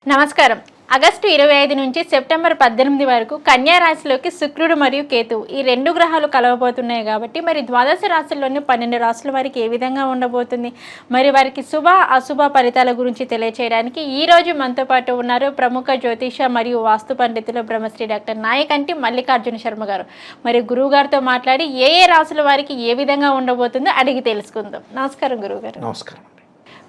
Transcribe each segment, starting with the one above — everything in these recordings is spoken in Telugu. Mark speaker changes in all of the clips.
Speaker 1: నమస్కారం. ఆగస్టు 25 నుంచి సెప్టెంబర్ 18 వరకు కన్యా రాశిలోకి శుక్రుడు మరియు కేతువు ఈ రెండు గ్రహాలు కలవబోతున్నాయి కాబట్టి మరి ద్వాదశ రాశుల్లోని 12 రాశుల వారికి ఏ విధంగా ఉండబోతుంది, మరి వారికి శుభ అశుభ ఫలితాల గురించి తెలియచేయడానికి ఈ రోజు మనతో పాటు ఉన్నారు ప్రముఖ జ్యోతిష మరియు వాస్తు పండితులు బ్రహ్మశ్రీ డాక్టర్ నాయకంటి మల్లికార్జున శర్మ గారు. మరి గురువు గారితో మాట్లాడి ఏ రాశుల వారికి ఏ విధంగా ఉండబోతుందో అడిగి తెలుసుకుందాం. నమస్కారం గురువుగారు.
Speaker 2: నమస్కారం.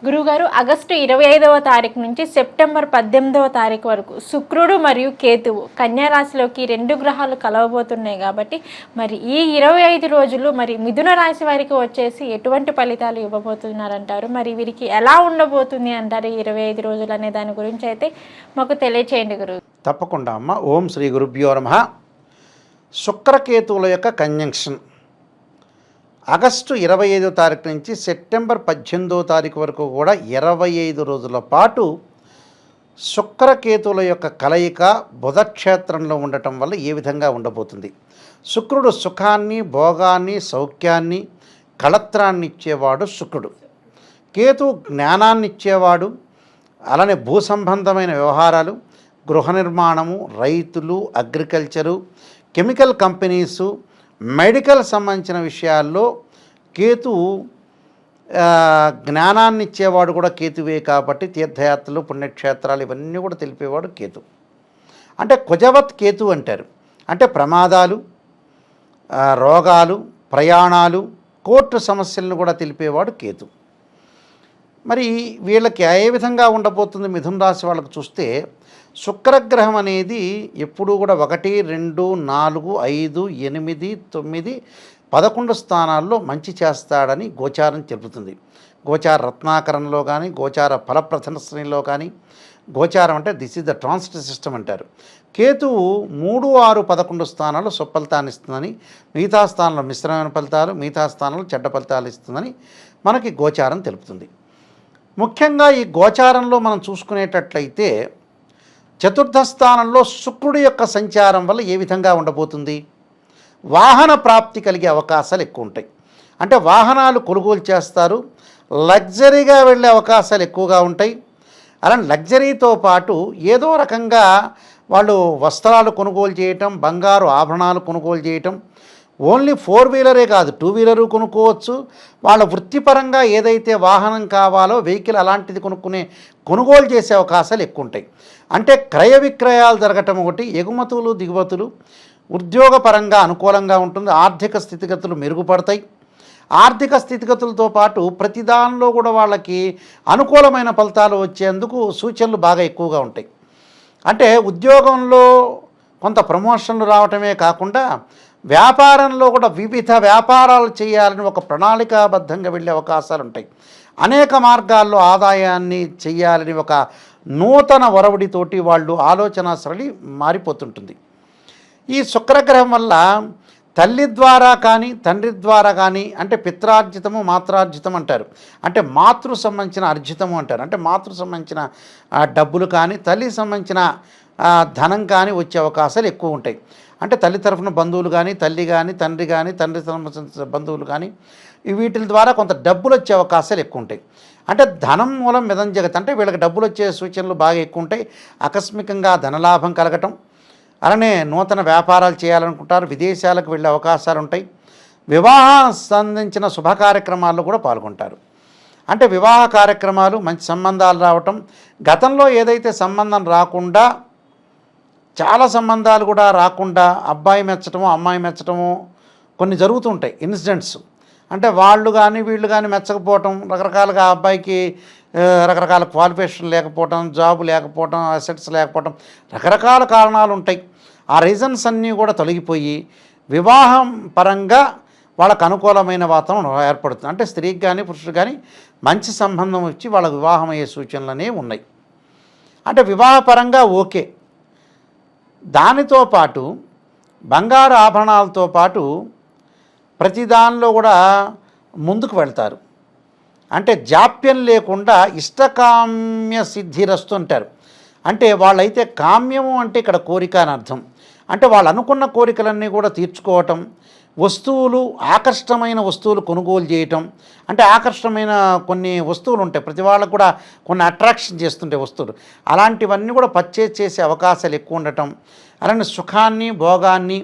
Speaker 1: గురుగారు, ఆగస్టు 25వ తారీఖు నుంచి సెప్టెంబర్ 18వ తారీఖు వరకు శుక్రుడు మరియు కేతువు కన్యా రాశిలోకి రెండు గ్రహాలు కలవబోతున్నాయి కాబట్టి మరి ఈ 25 రోజులు మరి మిథున రాశి వారికి వచ్చేసి ఎటువంటి ఫలితాలు ఇవ్వబోతున్నారంటారు, మరి వీరికి ఎలా ఉండబోతుంది అంటారు ఈ 25 రోజులు అనే దాని గురించి అయితే మాకు తెలియచేయండి గురువు.
Speaker 2: తప్పకుండా అమ్మ. ఓం శ్రీ గురుభ్యో నమః. శుక్రకేతువుల యొక్క కంజంక్షన్ ఆగస్టు 25వ తారీఖు నుంచి సెప్టెంబర్ 18వ తారీఖు వరకు కూడా 25 రోజుల పాటు శుక్రకేతువుల యొక్క కలయిక బుధక్షేత్రంలో ఉండటం వల్ల ఏ విధంగా ఉండబోతుంది. శుక్రుడు సుఖాన్ని, భోగాన్ని, సౌఖ్యాన్ని, కళత్రాన్ని ఇచ్చేవాడు శుక్రుడు. కేతువు జ్ఞానాన్ని ఇచ్చేవాడు. అలానే భూ సంబంధమైన వ్యవహారాలు, గృహ నిర్మాణము, రైతులు, అగ్రికల్చరు, కెమికల్ కంపెనీసు, మెడికల్ సంబంధించిన విషయాల్లో కేతువు జ్ఞానాన్ని ఇచ్చేవాడు కూడా కేతువే కాబట్టి తీర్థయాత్రలు, పుణ్యక్షేత్రాలు ఇవన్నీ కూడా తెలిపేవాడు కేతు. అంటే కుజవత్ కేతు అంటారు. అంటే ప్రమాదాలు, రోగాలు, ప్రయాణాలు, కోర్టు సమస్యలను కూడా తెలిపేవాడు కేతు. మరి వీళ్ళకి ఏ విధంగా ఉండబోతుంది మిథున రాశి వాళ్ళకు చూస్తే, శుక్రగ్రహం అనేది ఎప్పుడూ కూడా 1, 2, 4, 5, 8, 9, 11 స్థానాల్లో మంచి చేస్తాడని గోచారం తెలుపుతుంది. గోచార రత్నాకరణలో కానీ, గోచార ఫలప్రదర్శనలో కానీ, గోచారం అంటే this is the transit system అంటారు. కేతువు 3, 6, 11 స్థానాల్లో సుఫలితాన్ని ఇస్తుందని, మిగతా స్థానంలో మిశ్రమైన ఫలితాలు, మిగతా స్థానంలో చెడ్డ ఫలితాలు ఇస్తుందని మనకి గోచారం తెలుపుతుంది. ముఖ్యంగా ఈ గోచారంలో మనం చూసుకునేటట్లయితే చతుర్థ స్థానంలో శుక్రుడి యొక్క సంచారం వల్ల ఏ విధంగా ఉండబోతుంది. వాహన ప్రాప్తి కలిగే అవకాశాలు ఎక్కువ ఉంటాయి. అంటే వాహనాలు కొనుగోలు చేస్తారు, లగ్జరీగా వెళ్ళే అవకాశాలు ఎక్కువగా ఉంటాయి. అలానే లగ్జరీతో పాటు ఏదో రకంగా వాళ్ళు వస్త్రాలు కొనుగోలు చేయటం, బంగారు ఆభరణాలు కొనుగోలు చేయటం, ఓన్లీ 4 వీలరే కాదు 2 వీలరు కొనుక్కోవచ్చు. వాళ్ళ వృత్తిపరంగా ఏదైతే వాహనం కావాలో వెహికల్ అలాంటిది కొనుగోలు చేసే అవకాశాలు ఎక్కువ ఉంటాయి. అంటే క్రయ విక్రయాలు జరగటం ఒకటి, ఎగుమతులు దిగుమతులు, ఉద్యోగపరంగా అనుకూలంగా ఉంటుంది. ఆర్థిక స్థితిగతులు మెరుగుపడతాయి. ఆర్థిక స్థితిగతులతో పాటు ప్రతి దానిలో కూడా వాళ్ళకి అనుకూలమైన ఫలితాలు వచ్చేందుకు సూచనలు బాగా ఎక్కువగా ఉంటాయి. అంటే ఉద్యోగంలో కొంత ప్రమోషన్లు రావటమే కాకుండా వ్యాపారంలో కూడా వివిధ వ్యాపారాలు చేయాలని ఒక ప్రణాళికాబద్ధంగా వెళ్ళే అవకాశాలు ఉంటాయి. అనేక మార్గాల్లో ఆదాయాన్ని చేయాలని ఒక నూతన ఒరవడితోటి వాళ్ళు ఆలోచన సరళి మారిపోతుంటుంది. ఈ శుక్రగ్రహం వల్ల తల్లి ద్వారా కానీ, తండ్రి ద్వారా కానీ, అంటే పిత్రార్జితము, మాత్రార్జితం అంటారు. అంటే మాతృ సంబంధించిన అర్జితము అంటారు. అంటే మాతృ సంబంధించిన డబ్బులు కానీ, తల్లి సంబంధించిన ధనం కానీ వచ్చే అవకాశాలు ఎక్కువ ఉంటాయి. అంటే తల్లి తరఫున బంధువులు కానీ, తల్లి కానీ, తండ్రి కానీ, తండ్రి సంబంధించిన బంధువులు కానీ, వీటి ద్వారా కొంత డబ్బులు వచ్చే అవకాశాలు ఎక్కువ ఉంటాయి. అంటే ధనం మూలం మిదం జగత్, అంటే వీళ్ళకి డబ్బులు వచ్చే సూచనలు బాగా ఎక్కువ ఉంటాయి. ఆకస్మికంగా ధనలాభం కలగటం, అలానే నూతన వ్యాపారాలు చేయాలనుకుంటారు, విదేశాలకు వెళ్ళే అవకాశాలు ఉంటాయి. వివాహం సంబంధించిన శుభ కార్యక్రమాల్లో కూడా పాల్గొంటారు. అంటే వివాహ కార్యక్రమాలు, మంచి సంబంధాలు రావటం, గతంలో ఏదైతే సంబంధం రాకుండా, చాలా సంబంధాలు కూడా రాకుండా అబ్బాయి మెచ్చటము, అమ్మాయి మెచ్చటము కొన్ని జరుగుతుంటాయి ఇన్సిడెంట్స్. అంటే వాళ్ళు కానీ వీళ్ళు కానీ మెచ్చకపోవటం, రకరకాలుగా అబ్బాయికి రకరకాల క్వాలిఫికేషన్ లేకపోవటం, జాబు లేకపోవటం, అసెట్స్ లేకపోవటం, రకరకాల కారణాలు ఉంటాయి. ఆ రీజన్స్ అన్నీ కూడా తొలగిపోయి వివాహం పరంగా వాళ్ళకు అనుకూలమైన వాతావరణం ఏర్పడుతుంది. అంటే స్త్రీకి కానీ పురుషుడు కానీ మంచి సంబంధం వచ్చి వాళ్ళకు వివాహం అయ్యే సూచనలు అనేవి ఉన్నాయి. అంటే వివాహపరంగా ఓకే. దానితో పాటు బంగారు ఆభరణాలతో పాటు ప్రతి దానిలో కూడా ముందుకు వెళ్తారు. అంటే జాప్యం లేకుండా ఇష్టకామ్య సిద్ధిరస్తుంటారు. అంటే వాళ్ళైతే కామ్యము అంటే ఇక్కడ కోరిక అని అర్థం. అంటే వాళ్ళు అనుకున్న కోరికలన్నీ కూడా తీర్చుకోవటం, వస్తువులు, ఆకర్షణమైన వస్తువులు కొనుగోలు చేయటం, అంటే ఆకర్షణమైన కొన్ని వస్తువులు ఉంటాయి, ప్రతి వాళ్ళకు కూడా కొన్ని అట్రాక్షన్ చేస్తుంటాయి వస్తువులు, అలాంటివన్నీ కూడా పర్చేజ్ చేసే అవకాశాలు ఎక్కువ ఉండటం, అలానే సుఖాన్ని, భోగాన్ని,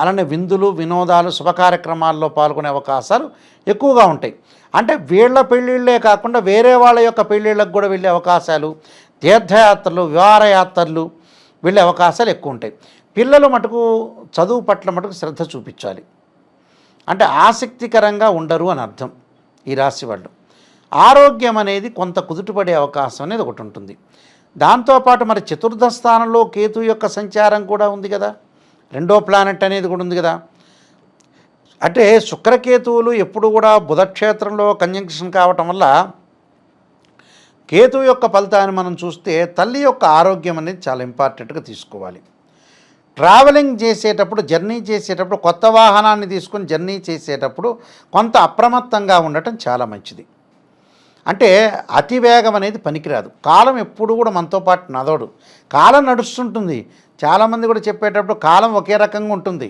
Speaker 2: అలానే విందులు, వినోదాలు, శుభ కార్యక్రమాల్లో పాల్గొనే అవకాశాలు ఎక్కువగా ఉంటాయి. అంటే వీళ్ళ పెళ్ళిళ్ళే కాకుండా వేరే వాళ్ళ యొక్క పెళ్ళిళ్ళకు కూడా వెళ్ళే అవకాశాలు, తీర్థయాత్రలు, విహారయాత్రలు వెళ్ళే అవకాశాలు ఎక్కువ ఉంటాయి. పిల్లలు మటుకు చదువు పట్ల మటుకు శ్రద్ధ చూపించాలి, అంటే ఆసక్తికరంగా ఉండరు అని అర్థం. ఈ రాశి వాళ్ళు ఆరోగ్యం అనేది కొంత కుదుటపడే అవకాశం అనేది ఒకటి ఉంటుంది. దాంతోపాటు మరి చతుర్థ స్థానంలో కేతు యొక్క సంచారం కూడా ఉంది కదా, రెండో ప్లానెట్ అనేది కూడా ఉంది కదా. అంటే శుక్రకేతువులు ఎప్పుడు కూడా బుధక్షేత్రంలో కంజంక్షన్ కావటం వల్ల కేతు యొక్క ఫలితాన్ని మనం చూస్తే తల్లి యొక్క ఆరోగ్యం అనేది చాలా ఇంపార్టెంట్గా తీసుకోవాలి. ట్రావెలింగ్ చేసేటప్పుడు, జర్నీ చేసేటప్పుడు, కొత్త వాహనాన్ని తీసుకుని జర్నీ చేసేటప్పుడు కొంత అప్రమత్తంగా ఉండటం చాలా మంచిది. అంటే అతివేగం అనేది పనికిరాదు. కాలం ఎప్పుడు కూడా మనతో పాటు నడవడు, కాలం నడుస్తుంటుంది. చాలామంది కూడా చెప్పేటప్పుడు కాలం ఒకే రకంగా ఉంటుంది.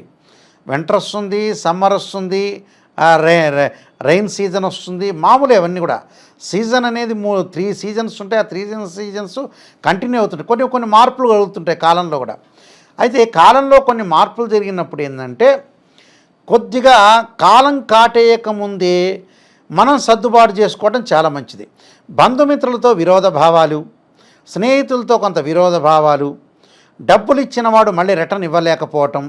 Speaker 2: వింటర్ వస్తుంది, సమ్మర్ వస్తుంది, రైన్ సీజన్ వస్తుంది, మామూలు అవన్నీ కూడా. సీజన్ అనేది 3 సీజన్స్ ఉంటాయి. ఆ 3 సీజన్స్ కంటిన్యూ అవుతుంటాయి. కొన్ని మార్పులు కలుగుతుంటాయి కాలంలో కూడా. అయితే కాలంలో కొన్ని మార్పులు జరిగినప్పుడు ఏంటంటే కొద్దిగా కాలం కాటేయక ముందే మనం సర్దుబాటు చేసుకోవడం చాలా మంచిది. బంధుమిత్రులతో విరోధ భావాలు, స్నేహితులతో కొంత విరోధ భావాలు, డబ్బులు ఇచ్చినవాడు మళ్ళీ రిటర్న్ ఇవ్వలేకపోవటం,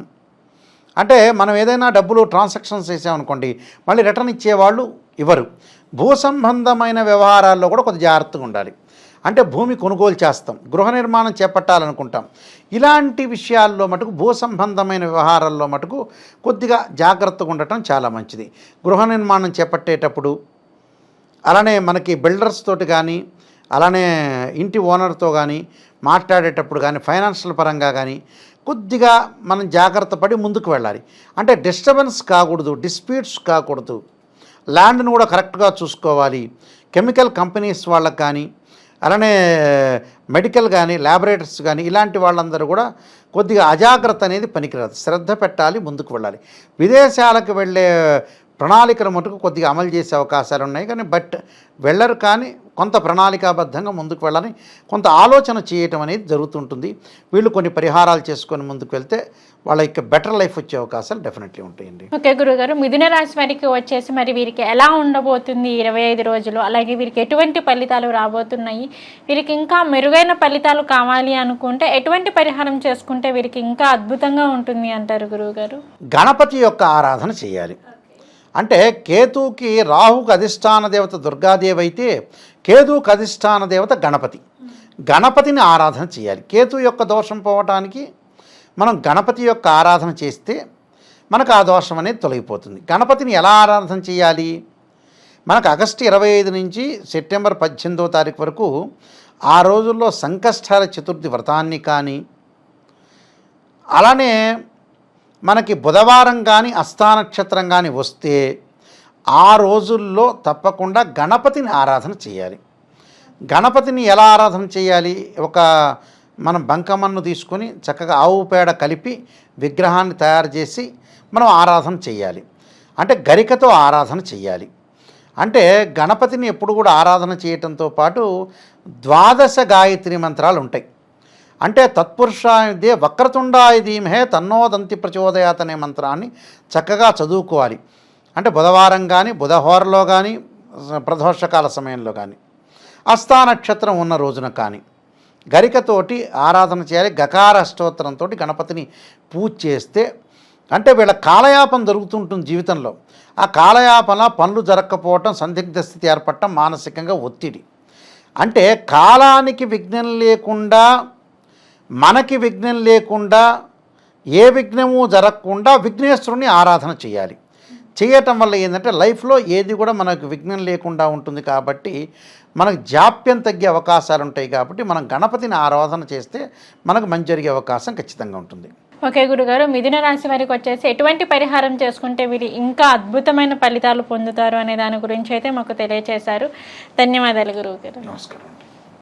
Speaker 2: అంటే మనం ఏదైనా డబ్బులు ట్రాన్సాక్షన్స్ చేసామనుకోండి మళ్ళీ రిటర్న్ ఇచ్చేవాళ్ళు ఇవ్వరు. భూ సంబంధమైన వ్యవహారాల్లో కూడా కొంచెం జాగ్రత్తగా ఉండాలి. అంటే భూమి కొనుగోలు చేస్తాం, గృహ నిర్మాణం చేపట్టాలనుకుంటాం, ఇలాంటి విషయాల్లో మటుకు భూ సంబంధమైన వ్యవహారాల్లో మటుకు కొద్దిగా జాగ్రత్తగా ఉండటం చాలా మంచిది. గృహ నిర్మాణం చేపట్టేటప్పుడు, అలానే మనకి బిల్డర్స్ తోటి కానీ, అలానే ఇంటి ఓనర్తో కానీ మాట్లాడేటప్పుడు కానీ, ఫైనాన్షియల్ పరంగా కానీ కొద్దిగా మనం జాగ్రత్త పడి ముందుకు వెళ్ళాలి. అంటే డిస్టర్బెన్స్ కాకూడదు, డిస్ప్యూట్స్ కాకూడదు, ల్యాండ్ను కూడా కరెక్ట్గా చూసుకోవాలి. కెమికల్ కంపెనీస్ వాళ్ళకి కానీ, అలానే మెడికల్ కానీ, ల్యాబొరేటరీస్ కానీ ఇలాంటి వాళ్ళందరూ కూడా కొద్దిగా అజాగ్రత్త అనేది పనికిరాదు, శ్రద్ధ పెట్టాలి, ముందుకు వెళ్ళాలి. విదేశాలకు వెళ్ళే ప్రణాళికలు మటుకు కొద్దిగా అమలు చేసే అవకాశాలు ఉన్నాయి, కానీ వెళ్ళరు, కానీ కొంత ప్రణాళికాబద్ధంగా ముందుకు వెళ్ళాలని కొంత ఆలోచన చేయటం అనేది జరుగుతుంటుంది. వీళ్ళు కొన్ని పరిహారాలు చేసుకొని ముందుకు వెళ్తే వాళ్ళకి బెటర్ లైఫ్ వచ్చే అవకాశాలు డెఫినెట్లీ ఉంటాయండి.
Speaker 1: ఓకే గురుగారు, మిథున రాశి వారికి వచ్చేసి మరి వీరికి ఎలా ఉండబోతుంది 25 రోజులు, అలాగే వీరికి ఎటువంటి ఫలితాలు రాబోతున్నాయి, వీరికి ఇంకా మెరుగైన ఫలితాలు కావాలి అనుకుంటే ఎటువంటి పరిహారం చేసుకుంటే వీరికి ఇంకా అద్భుతంగా ఉంటుంది అంటారు గురువుగారు?
Speaker 2: గణపతి యొక్క ఆరాధన చేయాలి. అంటే కేతువుకి, రాహుకు అధిష్టాన దేవత దుర్గాదేవి అయితే కేతువుకి అధిష్టాన దేవత గణపతి. గణపతిని ఆరాధన చేయాలి. కేతు యొక్క దోషం పోవటానికి మనం గణపతి యొక్క ఆరాధన చేస్తే మనకు ఆ దోషం అనేది తొలగిపోతుంది. గణపతిని ఎలా ఆరాధన చేయాలి? మనకు ఆగస్టు 25 నుంచి సెప్టెంబర్ 18వ తారీఖు వరకు ఆ రోజుల్లో సంకష్టాల చతుర్థి వ్రతాన్ని కానీ, అలానే మనకి బుధవారం కానీ అస్థానక్షత్రం కానీ వస్తే ఆ రోజుల్లో తప్పకుండా గణపతిని ఆరాధన చేయాలి. గణపతిని ఎలా ఆరాధన చేయాలి? మనం బంకమన్ను తీసుకొని చక్కగా ఆవు పేడ కలిపి విగ్రహాన్ని తయారు చేసి మనం ఆరాధన చేయాలి. అంటే గరికతో ఆరాధన చేయాలి. అంటే గణపతిని ఎప్పుడు కూడా ఆరాధన చేయటంతో పాటు 12 గాయత్రి మంత్రాలు ఉంటాయి. అంటే తత్పురుషాయ వక్రతుండాయ ధీమహే తన్నోదంతి ప్రచోదయాత్ అనే మంత్రాన్ని చక్కగా చదువుకోవాలి. అంటే బుధవారం కానీ, బుధహోరలో కానీ, ప్రదోషకాల సమయంలో కానీ, అస్థా నక్షత్రం ఉన్న రోజున కానీ గరికతోటి ఆరాధన చేయాలి. గకార అష్టోత్తరంతో గణపతిని పూజ చేస్తే అంటే వీళ్ళ కాలయాపన జరుగుతుంటుంది జీవితంలో. ఆ కాలయాపన పనులు జరగకపోవటం, సందిగ్ధ స్థితి ఏర్పడటం, మానసికంగా ఒత్తిడి. అంటే కాలానికి విఘ్నం లేకుండా, మనకి విఘ్నం లేకుండా, ఏ విఘ్నము జరగకుండా విఘ్నేశ్వరుని ఆరాధన చేయాలి. చేయటం వల్ల ఏంటంటే లైఫ్లో ఏది కూడా మనకు విఘ్నం లేకుండా ఉంటుంది. కాబట్టి మనకు జాప్యం తగ్గే అవకాశాలు ఉంటాయి. కాబట్టి మనం గణపతిని ఆరాధన చేస్తే మనకు మంచి జరిగే అవకాశం ఖచ్చితంగా ఉంటుంది.
Speaker 1: ఓకే గురుగారు, మిథున రాశి వారికి వచ్చేసి ఎటువంటి పరిహారం చేసుకుంటే వీరు ఇంకా అద్భుతమైన ఫలితాలు పొందుతారు అనే దాని గురించి అయితే మాకు తెలియజేశారు. ధన్యవాదాలు గురువుగారు.
Speaker 2: నమస్కారం.